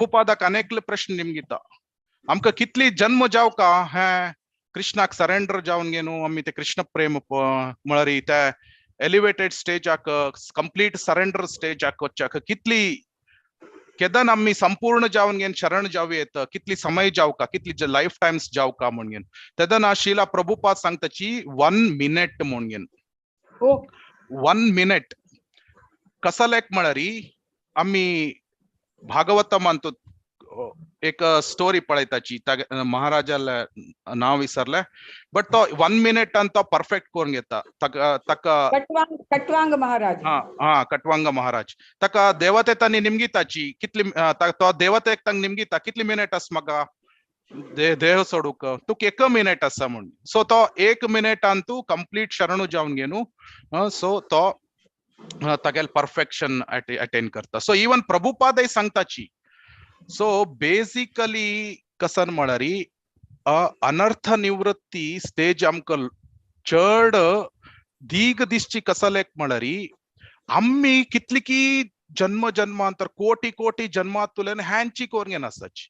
प्रभुपादाक अनेकले प्रश्न निमगिता आमका कितली जन्म जाव का हे कृष्णाक सरेंडर जावन गेनु आम्ही ते कृष्ण प्रेम म्हळरी त्या एलिवेटेड स्टेज आक कंप्लीट सरेंडर स्टेज आक वच्चाक कितली केदन आम्ही संपूर्ण जावन गेन शरण जावी येत कितली समय जाव का कितली लाईफ टाइम्स जाव का म्हणून गेन तेदन शिला प्रभुपाद सांगताची 1 मिनिट म्हणून गेन 1 मिनिट कसा लेक म्हळरी आम्ही भागवत मानतो एक स्टोरी पळयताची महाराजाला नाव विसरले बट तो 1 मिनिट ಅಂತ परफेक्ट करून घेता तक कटवांग महाराज हा कटवांग महाराज तक देवते तानी निमगिताची कितली तो देवते तंग निमगिता कितली मिनिट अस मगा देह सोडूक तुक 1 मिनिट असा म्हणून सो तो 1 मिनिट अंतू कंप्लीट शरणू जावन गेनु सो तो तगेल परफेक्शन अटेन करता सो इवन प्रभुपादय सांगताची सो बेसिकली कसन म्हळरी अनर्थ निवृत्ती स्टेज आमक चड दीग दिसची कसलेक म्हळरी आम्ही कितली की जन्म जन्मांतर कोटी कोटी जन्मात तुलेन हँची कोरगेन आसाची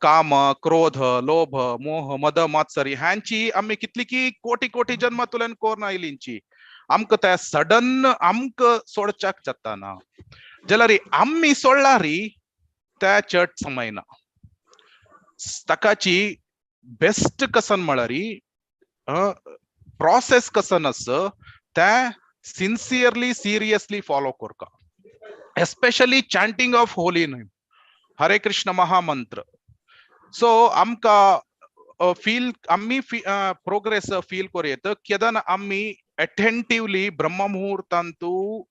काम क्रोध लोभ मोह मद मात्सरी हँची आम्ही कितली की कोटी कोटी जन्म तुलेन कोरना आयलींची आमक त्या सडन आमक सोडच्याक जाताना जलारी आम्ही सोडलारी त्या चड समयना तकाची बेस्ट कसन म्हळरी प्रोसेस कसन अस त्या sincerely seriously follow Karka especially chanting of holy name हरे कृष्ण महामंत्र सो आमका फील आम्ही प्रोग्रेस फील करू येत केदन आम्ही अटेंटिवली ब्रह्म मुहूर्तांतू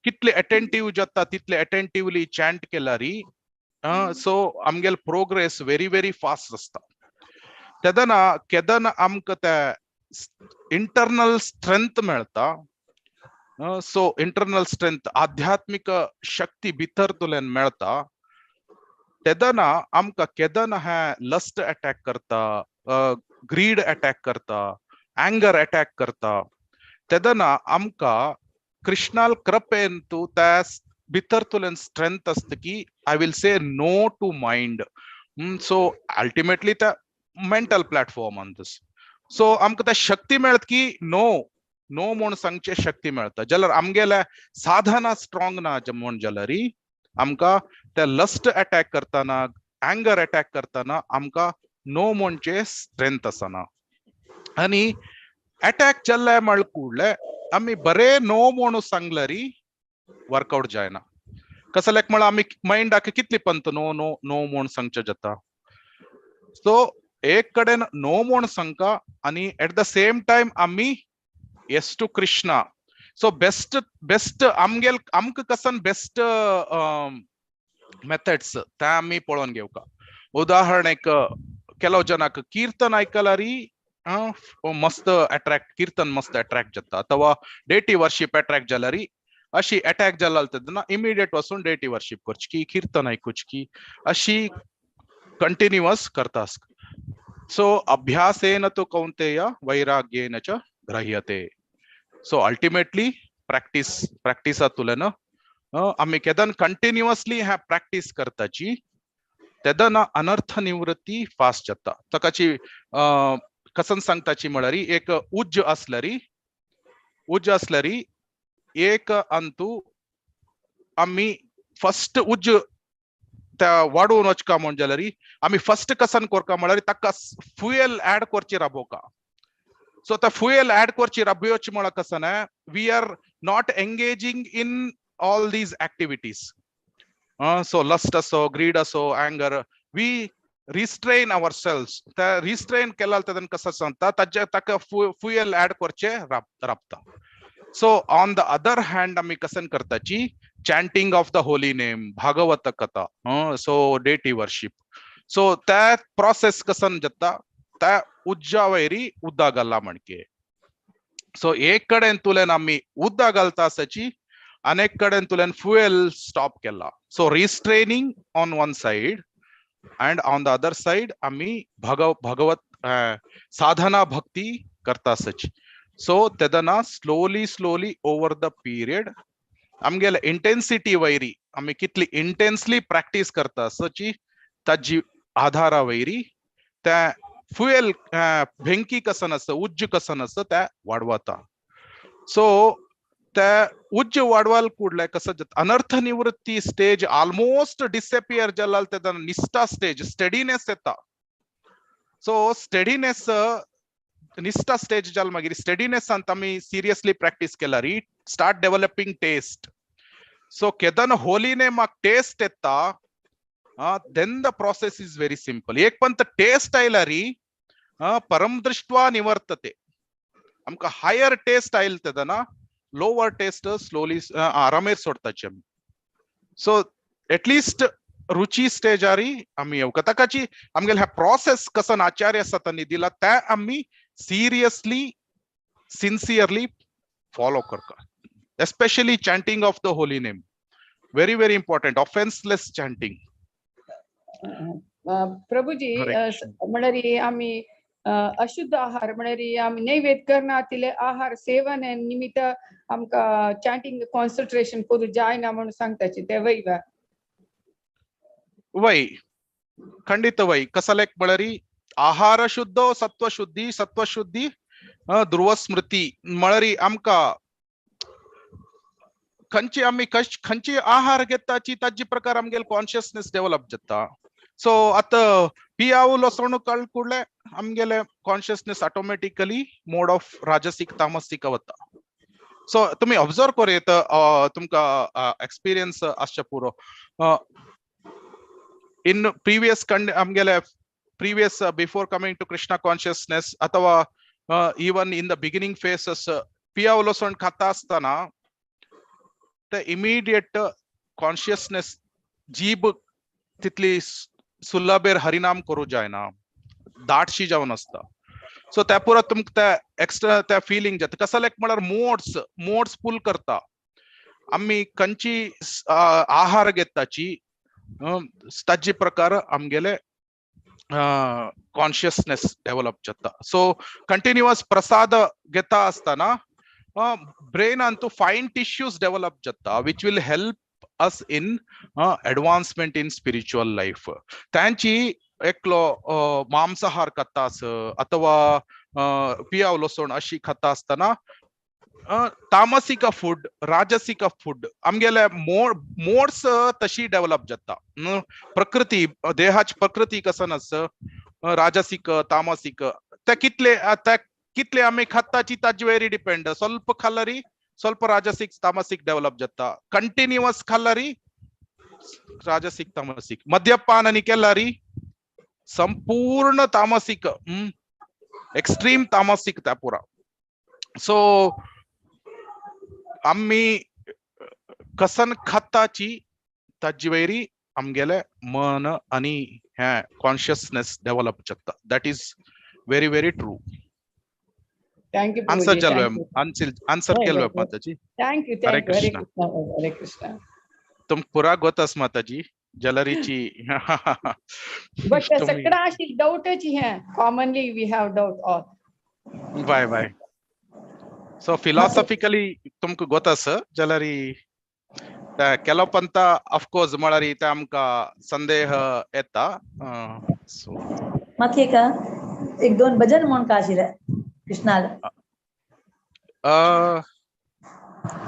कितले अटेंटिव्ह जाता तितले अटेंटिवली चॅन्ट केल्यारी सो आमगेल प्रोग्रेस व्हेरी व्हेरी फास्ट असता तेदन केदन आमक त्या इंटरनल स्ट्रेंथ मेळता सो इंटरनल स्ट्रेंथ आध्यात्मिक शक्ती भितर तुलेन मेळता तेदन आमका केदन हे लस्ट अटॅक करता ग्रीड अटॅक करता एंगर अटॅक करता तेदन आमका कृष्णाल कृपेन तू त्या भितर तुलेन स्ट्रेंथ असत की I will say no to mind so ultimately त्या mental platform on this so आमका त्या शक्ती मेळत की नो नो म्हूण सांगचे शक्ती मेळता जाल्यार आमगेले साधना स्ट्रॉंग ना म्हूण जाल्यारी आमका त्या लस्ट अटॅक करताना एंगर अटॅक करताना आमका नो म्हणचे स्ट्रेंथ असना आणि अटॅक जाल्ले म्हळकुडले आम्ही बरे नो म्हणून सांगल्यारी वर्कआउट जायना कसं म्हण आम्ही माइंड आखे कितली पंत नो नो नो म्हणून सांगचे जाता सो एक कडेन नो म्हणून सांगका आणि एट द सेम टाइम आम्ही yes to Krishna so best best आमगेल आमक कसन बेस्ट मेथड्स त्या आम्ही पळोवन घेवका उदाहरण एक ಕೆಲವು ಜನಕ್ಕೆ कीर्तन ऐकलारी मस्त अट्रॅक्ट कीर्तन मस्त अट्रॅक्ट जाता अथवा डेटी वर्शिप अट्रॅक्ट जाल्यारी अशी अटॅक जाला तेन्ना इमिडिएट वचून डेटी वर्शिप करची की कीर्तन ऐकूच की अशी कंटिन्युअस करता सो अभ्यासेन तो कौंतेय वैराग्येन च ग्रह्यते सो अल्टिमेटली प्रॅक्टिसा तुलेन आम्ही केदन कंटिन्युअसली ह्या प्रॅक्टिस करताची तेदन अनर्थ निवृत्ती फास्ट जाता तकाची कसन सांगताची म्हळ्यारी एक उज्ज असल्यारी एक अंतू आम्ही फर्स्ट उज्ज त्या वाडून वचका म्हण जाल्यारी आम्ही फर्स्ट कसन करका म्हळ्यार ताका फ्युएल ऍड करची राबोवका सो त्या फ्युएल ऍड करची राबयोची म्हळ्यार कसन we are not engaging in all these activities so lust असो greed असो anger we restrain ourselves त्या restrain केला तेदन कसं सांगता ताजे ताका fuel add करचे राबता so on the other hand आम्ही कसन करताची chanting of the holy name Bhagwat कथा so deity worship so त्या process कसन जाता त्या उज्जा वैरी उद्दा गल्ला म्हणके so एक कडेन तुलेन आम्ही उद्दा घालता आसाची अनेक कडेन तुलेन फ्युएल स्टॉप केला so restraining on one side and on the other side आम्ही भगवत साधना भक्ती करता आसाची सो तेदना स्लोली ओवर द पीरियड आमगेले इंटेन्सिटी वैरी आम्ही कितली इंटेन्सली प्रॅक्टिस करता असची ताजी आधारा वैरी त्या फ्युएल भेंकी कसं नसतं उज्ज कसं नसतं त्या वाढवता. सो त्या उज्ज वाढवाल कुडल्या कसं अनर्थ निवृत्ती स्टेज ऑलमोस्ट डिसअपियर जलाल त्या निष्ठा स्टेज स्टेडीनेस येता. सो स्टेडीनेस निष्ठा स्टेज जाल मागीर स्टेडीनेस ಅಂತ आम्ही सिरियसली प्रॅक्टिस केला री स्टार्ट डेव्हलपिंग टेस्ट. सो केदन होलीने माग टेस्ट येता then the process is very simple. एक पण टेस्ट आयला री परम दृष्ट्वा निवर्तते. आमका हायर टेस्ट आयल तेदना लोअर टेस्ट स्लोली आरामेर सोडताची आम्ही. सो एटलीस्ट रुची स्टेज आरी आम्ही येऊ ताकाची आमगेल ह्या प्रोसेस कसं आचार्य आसा त्यांनी दिला त्या आम्ही सिरियसली सिन्सियरली फॉलो करता. Especially chanting of the holy name very very important. Offenceless chanting. Prabhuji म्हणरी आम्ही अशुद्ध आहार म्हणरी आम्ही नैवेद्य करणातिले आहार सेवन निमित्त आमका चॅन्टिंग कॉन्सन्ट्रेशन करू जायना म्हणून सांगताची ते वैवा वै खंडित वै कसलेक म्हणरी आहार शुद्ध सत्व शुद्धी ध्रुव स्मृती म्हणरी आमका खंची आम्ही खंची आहार घेताची ताजी प्रकार आमगेल कॉन्शियसनेस डेव्हलप जाता. सो आता पियाव लसण काळ कुडले आमगेले कॉन्शियसनेस ऑटोमॅटिकली मोड ऑफ राजसिक तामसिक वता. सो तुम्ही ऑब्झर्व कर येत तुमका एक्सपिरियन्स आसचे पुरो इन प्रीवियस आमगेले previous before coming to Krishna consciousness अथवा even in the beginning phases पियाव लसण खाता असताना the immediate consciousness जीभ तिथली सुलभेर हरिनाम करू जायना दाटशी जावन असता. सो त्या पुरा तुमक त्या एक्स्ट्रा त्या फिलिंग जाता कसं लायक म्हळ्यार मोड्स पुल करता. आम्ही खंची आहार घेताची ताजी प्रकार आमगेले कॉन्शियसनेस डेव्हलप जाता. सो कंटिन्युअस प्रसाद घेता असताना brain and to fine tissues develop jatta which will help us in advancement in spiritual life. त्यांची एकलो मांसाहार खाता अस अथवा पियाव लसण अशी खाता असताना तामसिक फूड राजसिक फूड आमगेले मोड्स तशी डेव्हलप जाता. प्रकृती देहाची प्रकृती कसं नसतं राजसिक तामसिक त्या कितले आम्ही खाताची ताजी वेरी डिपेंड. ಸ್ವಲ್ಪ खाल्लरी ಸ್ವಲ್ಪ राजसिक तामसिक डेव्हलप जाता. कंटिन्युअस खाल्लरी राजसिक तामसिक. मद्यपान केलारी संपूर्ण तामसिक एक्स्ट्रीम तामसिक त्या पुरा. सो आम्ही कसन खाताची ताजी वेरी आमगेले मन आणि ह्या कॉन्शियसनेस डेव्हलप जाता. That is very very true. Thank you. Answer केलो माताजी. Thank you. हरे Hare कृष्ण. Krishna. तुम पुरा गोतस माताजी जलरीची. But सगळा अशी डाऊटच आहे. Commonly we have doubt all. Bye. So philosophically तुमक गोतस जलरी ಕೆಲವೊಂತ ಅಫ್ಕೋರ್ಸ್ ಮಳರಿ आमका संदेह येता. सो माथी का एक दोन भजन म्हणून का आशिल्ले कृष्णाला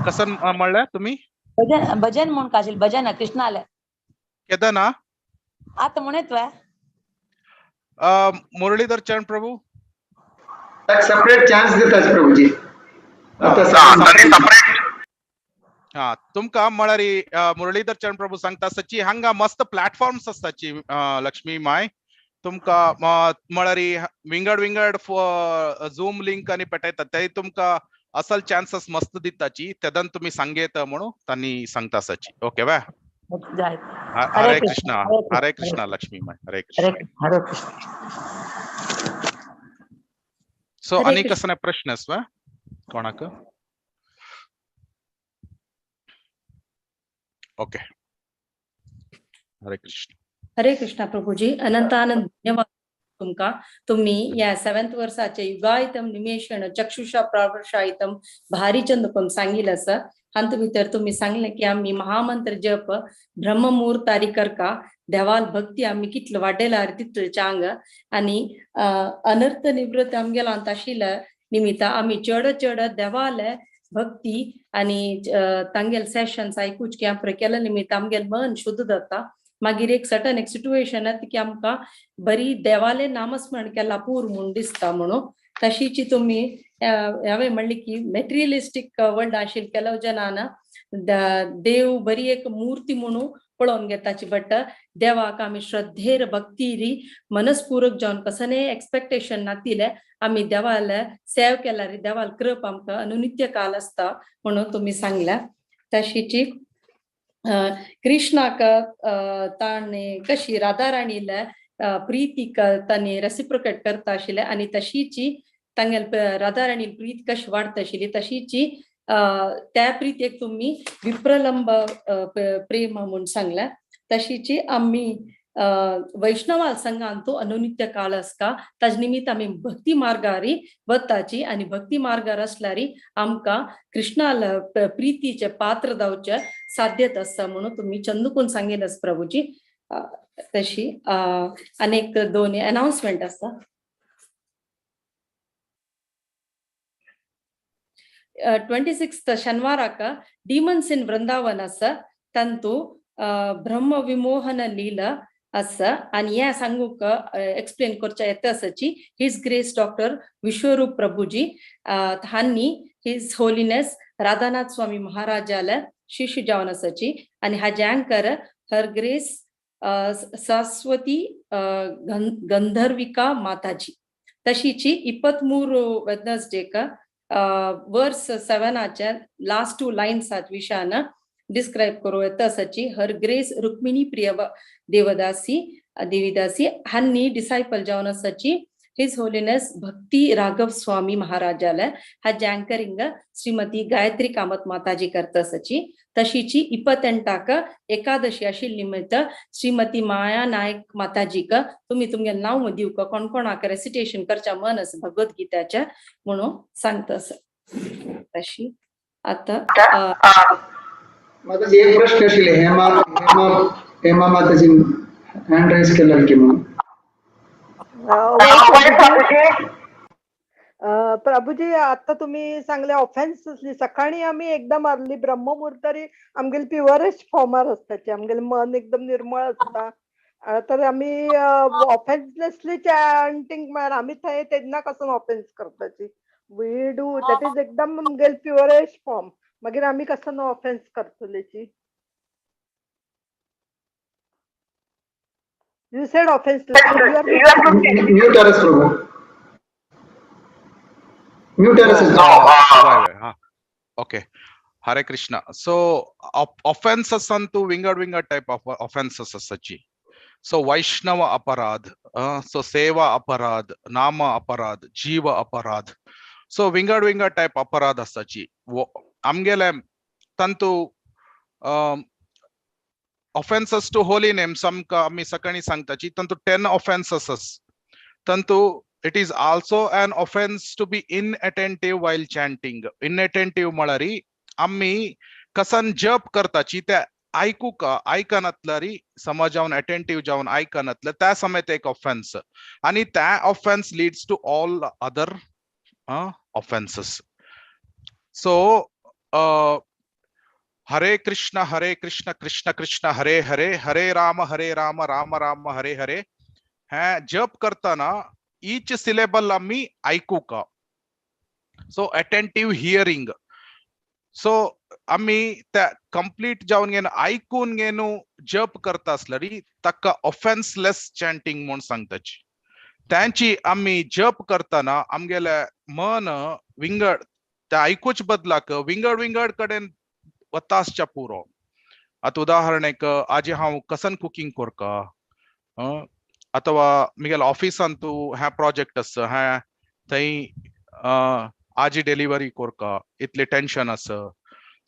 कसन म्हणले तुम्ही भजन म्हणून का आशिल्ले भजन कृष्णाला केदाना आता म्हणत वा मुरलीधर चरण प्रभु एक सेपरेट चान्स देतात प्रभुजी. आता सेपरेट तुमका म्हळ्यारी मुरलीधर चरण प्रभु सांगता सची हांगा मस्त प्लॅटफॉर्म्स असताची लक्ष्मी माय तुमका म्हळ्यारी विंगड झूम लिंक आणि पेटयता ते तुमका असल चान्सेस मस्त दिताची तेदन तुम्ही सांगेत म्हणून त्यांनी सांगता सची. ओके वा. हरे कृष्णा लक्ष्मी माय. हरे कृष्ण. सो आणि कसं प्रश्न वा कोणाक ओके. हरे कृष्णा प्रभुजी. अनंतानंद धन्यवाद तुमका. तुम्ही या 7th वर्षाचे युगायतम निमेषण चक्षुषा प्रवर्षायतम भारी चंद पण सांगितलं असं हांत भितर तुम्ही सांगले की आम्ही महामंत्र जप ब्रह्ममुहूर्तारी करका देवाल भक्ती आम्ही कितलं वाडयला तितलं चांग आणि अनर्थ निवृत्त आमगेला आशिल्ल्या निमित्त आम्ही चड देवाल भक्ती आणि तांगेल सेशन्स आयकूच की आमचे केल्या निमित्त आमगेल मन शुद्ध जाता मागीर एक सटन एक सिट्युएशन येता की आमकां बरी देवाले नामस्मरण केला पूर म्हणून दिसता म्हणून तशीची तुम्ही हांवें म्हणली की मेटेरियलिस्टीक वर्ल्ड आशिल्ल केलो जनान देव बरी एक मूर्ती म्हणून पळोवन घेताची बट देवाक आमी श्रद्धेर भक्तीरी मनस्पूर्वक जावन कसने एक्सपेक्टेशन नातिले आम्ही देवाल सेव केल्यार देवाल कृप आमकां अनुनित्य काल असता म्हणून तुम्ही सांगल्या तशीची कृष्णाक ताणे कशी राधा राणीला प्रीतीक ताणे रेसिप्रोकेट करता आशिल्ले आणि तशीची तांगेल राधा राणी प्रीत कशी वाडता आशिल्ली तशीची त्या प्रीतीक तुम्ही विप्रलंब प्रेम म्हणून सांगल्या तशीची आम्ही वैष्णवा संघान तो अनुनित्य काळ असता ताज निमित्त आम्ही भक्ती मार्गारी वताची आणि भक्ती मार्गार असल्यारी आमकां कृष्णाला प्रीतीचे पात्र जावचे साध्यत असता म्हणून तुम्ही चंदुकून सांगेलच प्रभूजी तशी अनेक दोन अनाउन्समेंट असता 26th शनिवाराक डीमन्स इन वृंदावन आसा तंतु ब्रह्म विमोहन लीला आसा आणि या सांगूक एक्सप्लेन करच्या येता आसाची हिज ग्रेस डॉक्टर विश्वरूप प्रभुजी हांनी हिज होलीनेस राधानाथ स्वामी महाराजाला शिष्य जावन आसाची आणि हाजे अँकर हर ग्रेस सरस्वती गंधर्विका माताजी तशीची 23 वेडनेसडे का वर्स 7 लास्ट 2 लाइन्स विषयान डिस्क्राइब करू येता आसाची हर ग्रेस रुक्मिणी प्रिय देवीदासी हांनी डिसायपल जावन आसाची हिज होलीनेस भक्ती राघव स्वामी महाराजाला हाजे अँकरिंग श्रीमती गायत्री कामत माताजी करता आसाची तशीची 28 एकादशी आशिल्ली निमित्त श्रीमती माया नायक माताजीक तुम्ही तुमगे नाव दिवक कोण कोणाक रेसिटेशन करच्या मन आसा भगवद्गीताच्या म्हणून सांगता आसा तशी आता माताजी एक प्रश्न आशिल्ले हेमा माताजी हँड रायज केला की म्हणून प्रभुजी आता तुम्ही सांगले ऑफेन्स सकाळी आम्ही एकदम अर्ली ब्रह्ममुहूर्तारी आमगेल प्युअरेस्ट फॉर्मार असताचे आमगेल मन एकदम निर्मळ असता तर आम्ही ऑफेन्सलेसली चॅन्टिंग म्हळ्यार आम्ही थंय तेन्ना कसं ऑफेन्स करताची वी डू दॅट इज एकदम आमगेल प्युअरेस्ट फॉर्म मागीर आम्ही कसं ऑफेन्स करतलेची You said offense. Mute us, Prabhu. Mute us. Okay. Hare Krishna. So offenses antu vinga type of offenses asachi. So Vaishnava aparad, so Seva aparad, Nama aparad, Jiva aparad. So vinga type aparad asachi. Amgele tantu offenses to holy name some मी सकाळी सांगताची तंतु 10 offenses तंतु it is also an offense to be inattentive while chanting. Inattentive म्हळ्यारी आम्ही कसन जप करताची त्या ऐकनातलरी समज जाऊन attentive जाऊन ऐकनातलं त्या समेत एक ऑफेन्स आणि त्या offence leads to all other offences. So Hare Krishna Krishna Krishna Hare Hare Hare Ram Ram Ram Hare Hare है जप करताना ईच सिलेबल आम्ही ऐकू का. So attentive hearing. सो आम्ही त्या कंप्लीट जाऊन घेणं ऐकून घेणं जप करता असल्यारी ताका ऑफेन्सलेस चॅन्टिंग म्हणून सांगताची. त्यांची आम्ही जप करताना आमगेले मन विंगड त्या ऐकूच बदलाक विंगड कडेन वतासच्या पुरो. आता उदाहरणेक आज हांव कसन कुकिंग करका अथवा मिगेल ऑफिसांतू ह्या प्रोजेक्ट आसा ह्या थंय आजी डिलिव्हरी करका इतले टेन्शन आसा.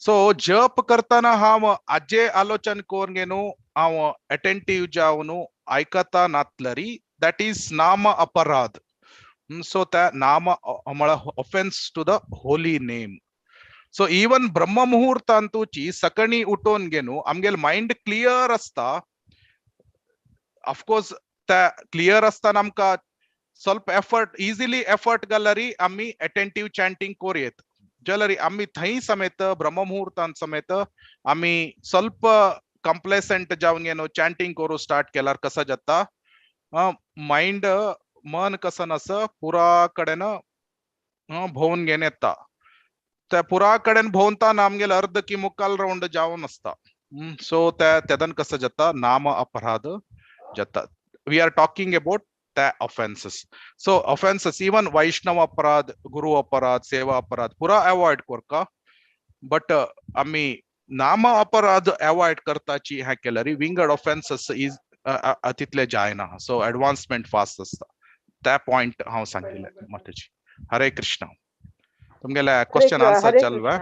सो जप करताना हांव आजे आलोचन करून घेनु हांव अटेंटिव्ह जावन ऐकता नातलरी दॅट इज नाम अपराध. सो त्या नाम म्हळ्यार offence to the holy name. So even ब्रह्म मुहूर्तांतूची सकणी उठोन गेनु आमगेल माइंड क्लियर असता. ऑफकोर्स त्या क्लियर असताना आमका ಸ್ವಲ್ಪ एफर्ट इजिली एफर्ट गलरी आम्ही अटेंटिव्ह चॅन्टिंग कोरयेत जलरी आम्ही थंय समेत ब्रह्म मुहूर्तांत समेत आम्ही ಸ್ವಲ್ಪ कंप्लेसेंट जावन गेनो चॅन्टिंग करू स्टार्ट केल्यार कसं जाता माइंड मन कसं नस पुरा कडेन भोवन घेवन येता. त्या पुरा कडेन भोवताना आमगेल अर्ध की मुक्काल राउंड जावन असता. सो त्यादन कसं जाता नाम अपराध जाता. We are talking about the offenses. So offenses, even Vaishnava aparad, Guru aparad, Seva aparad, pura avoid korka. But आम्ही नाम अपराध avoid करताची ह्या केल्यारी विंगड offenses is तितले जायना. So advancement fast असता. त्या पॉइंट हांव सांगितले माताजी. हरे कृष्ण. तुमगेला क्वेश्चन आन्सर चलवा.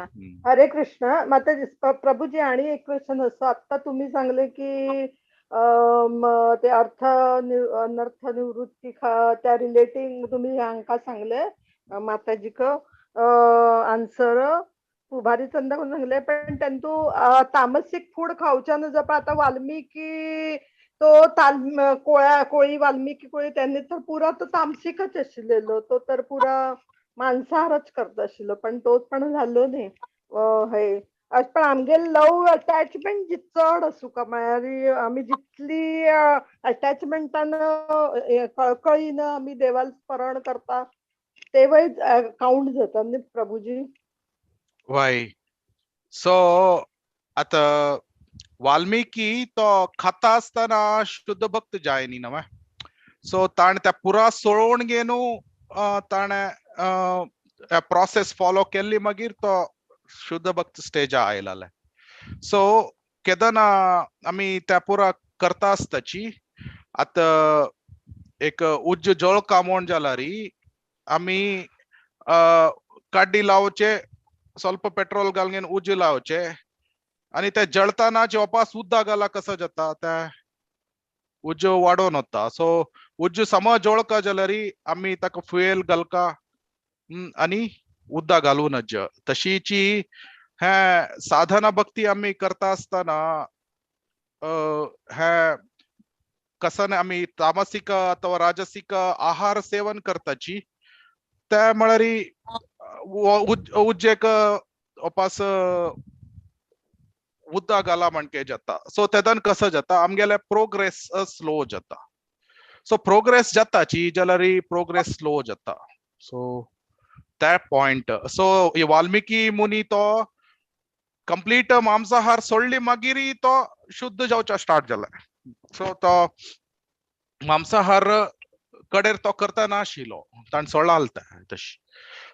हरे कृष्ण माताजी. प्रभूजी आणि एक क्वेश्चन असतो. आता तुम्ही सांगले की ते अनर्थ निवृत्ती त्या रिलेटिंग तुम्ही हांका सांगले माताजी क आन्सर भारी चंद करून सांगले. पण त्यांतू तामसिक फूड खावच्यान जप आता वाल्मिकी तो कोळी वाल्मिकी कोळी त्यांनी तर पुरा तो तामसिकच आशिल्लो. तो तर पुरा मांसाहारच करत आशिल्लो. पण तोच पण झालो न्ही हे. पण आमगेल लव अटॅचमेंट चड असू का म्हळ्यार आमी जितली अटॅचमेंटान कळकळीन आमी देवाल स्मरण करता तेवय काउंट जाता न्ही प्रभूजी. वय सो आता वाल्मिकी तो खाता असताना शुद्ध भक्त जायनी नव्हे. सो ताण त्या पुरा सोळोवन गेनु ताणे प्रोसेस फॉलो केल्ली मागीर तो शुद्ध भक्त स्टेज आयलाले. सो केदना आम्ही त्या पुरा करता आसताची आता एक उज्ज जळ कामोण जाल्यारी आम्ही काड्डी लावचे ಸ್ವಲ್ಪ पेट्रोल घालून उज्ज लावचे आणि ते जळताना जवळपास उद्दा घाला कसं जाता त्या उज्ज वाढोन वता. सो उज्ज सम जळका जाल्यारी आम्ही ताका फ्युएल घालका आणि उद्दा घालूनच तशीची ह्या साधना भक्ती आम्ही करता असताना ह्या कसं आम्ही तामसिक अथवा राजसिक आहार सेवन करताची त्या म्हळ्यारी उज्जेक वापस उद्दा घाला म्हणके जाता. सो तेदन कसं जाता आमगेले प्रोग्रेस स्लो जाता. सो प्रोग्रेस जाताची जाल्यारी प्रोग्रेस स्लो जाता. So that point. So Valmiki मुनी तो कंप्लीट मांसाहार सोडली मागिरी तो शुद्ध जावचा स्टार्ट जाला. सो तो मांसाहार कडेर तो करता नाशिलो ताण सोडलालता तशी.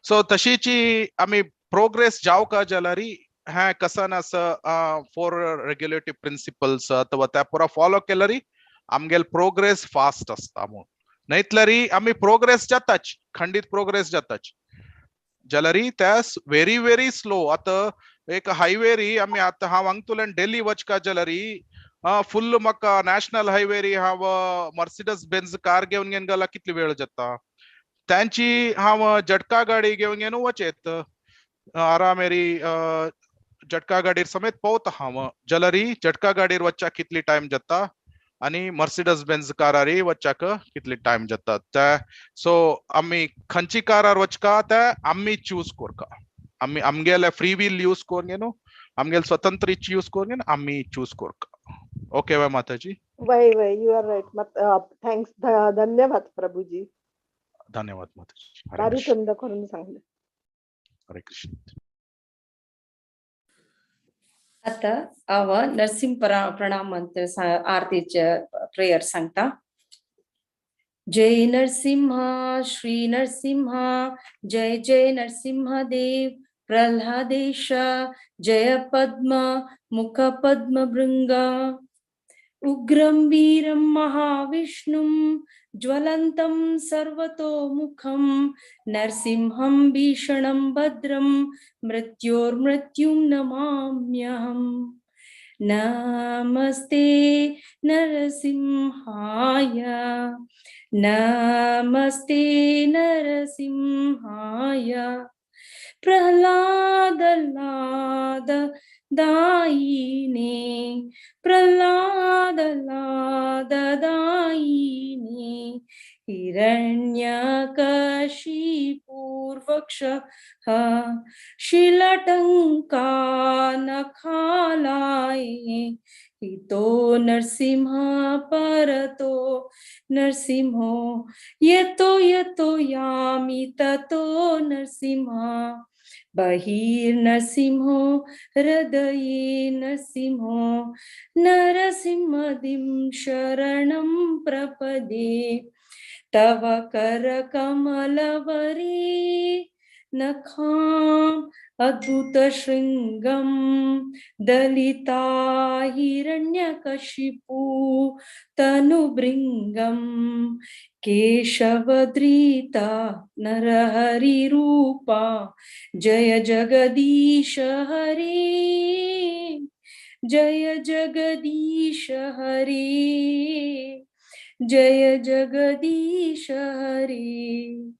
सो तशीची आम्ही प्रोग्रेस जावका जाल्यारी ह्या कसन असं 4 रेग्युलेटिव्ह प्रिन्सिपल्स अथवा त्या पुरा फॉलो केल्यारी आमगेल प्रोग्रेस फास्ट असता. म्हणून नाहीतल्यारी आम्ही प्रोग्रेस जाताच खंडित प्रोग्रेस जाताच जाल्यारी त्या व्हेरी व्हेरी स्लो. आता एक हायवेरी आम्ही आता हांव हांगतुल्यान डेली वचका जाल्यारी फुल म्हाका नॅशनल हायवेरी हांव मर्सिडस बेन्झ कार घेवन गेन गेला कितली वेळ जाता. त्यांची हांव झटका गाडी घेवन गेन वचेत आरामेरी झटका गाडीर समेत पावता हांव जाल्यारी झटका गाडीर वच्चा कितली टाइम जाता आणि मर्सिडस बेन्झ कारारी वच्चाक कितली टाइम जाता. त्या सो आम्ही खंयची कारार वचका त्या आम्ही चूज कोरका. आम्ही आमगेले फ्री व्हील यूज करून घेनो आमगेले स्वतंत्र इच्छा यूज करून घेन आम्ही चूज कोरका. ओके वा माताजी. वय यू आर राईट. थँक्स. धन्यवाद प्रभूजी. धन्यवाद माताजी. भारी चंद करून सांगले. हरे कृष्ण. आता अव नरसिंह प्रणाम मंत्र आरतीचे प्रेयर सांगता. जय नरसिंह श्री नरसिंह जय जय नरसिंह देव प्रल्हादेश जय पद्म मुख पद्म भृंग उग्रं वीरं महाविष्णुं ज्वलन्तं सर्वतोमुखं नरसिंहं भीषणं भद्रं मृत्योर्मृत्युं नमाम्यहम्. नमस्ते नरसिंहाय नमस्ते नरसिंहाय प्रह्लाद लाद दायिने प्रह्लाद लाद दायिने हिरण्यकशिपूर्वक्षः शिलटङ्का नखालाये हितो नरसिंह परतो नरसिंहो यतो यतो यामि ततो नरसिंह बहिर्नरसिंहो हृदये नरसिंहो नरसिंहदिं शरणं प्रपदे तव करकमलवरे नखाम् अद्भुतशृङ्गं दलिता हिरण्यकशिपु तनुभृङ्गं केशवधृता नरहरिरूपा जय जगदीश हरे जय जगदीश हरे जय जगदीश हरे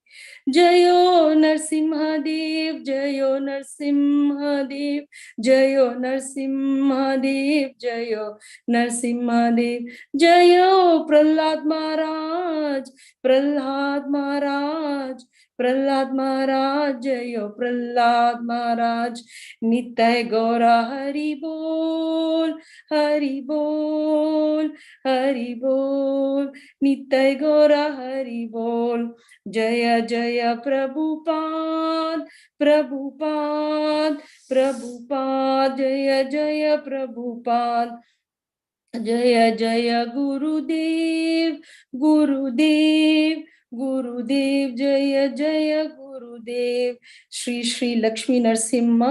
जयो नरसिंहदेव जयो नरसिंहदेव जयो नरसिंहदेव जयो नरसिंहदेव जयो प्रह्लाद महाराज प्रह्लाद महाराज प्रह्लाद महाराज जयो प्रह्लाद महाराज नित्य गौरा हरि बोल हरि बोल हरि बोल नित्य गौरा हरि बोल जय जय प्रभुपाद प्रभुपाद प्रभुपाद जय जय प्रभुपाद जय जय गुरुदेव गुरुदेव गुरुदेव जय जय गुरुदेव श्री श्री लक्ष्मी नरसिंह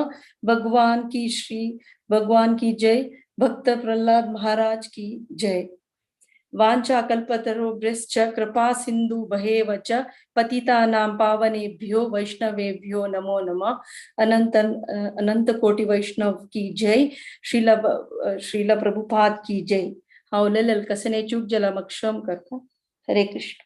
भगवान की जय भक्त प्रह्लाद महाराज की जय वाञ्छा कल्पतरुभ्यश्च कृपा सिन्धु भवेव च पतितानां पावनेभ्यो वैष्णवेभ्यो नमो नमः अनंत कोटि वैष्णव की जय श्रील प्रभुपाद की जय हाव ललल कसने चूक जला मक्षम करता हरे कृष्ण।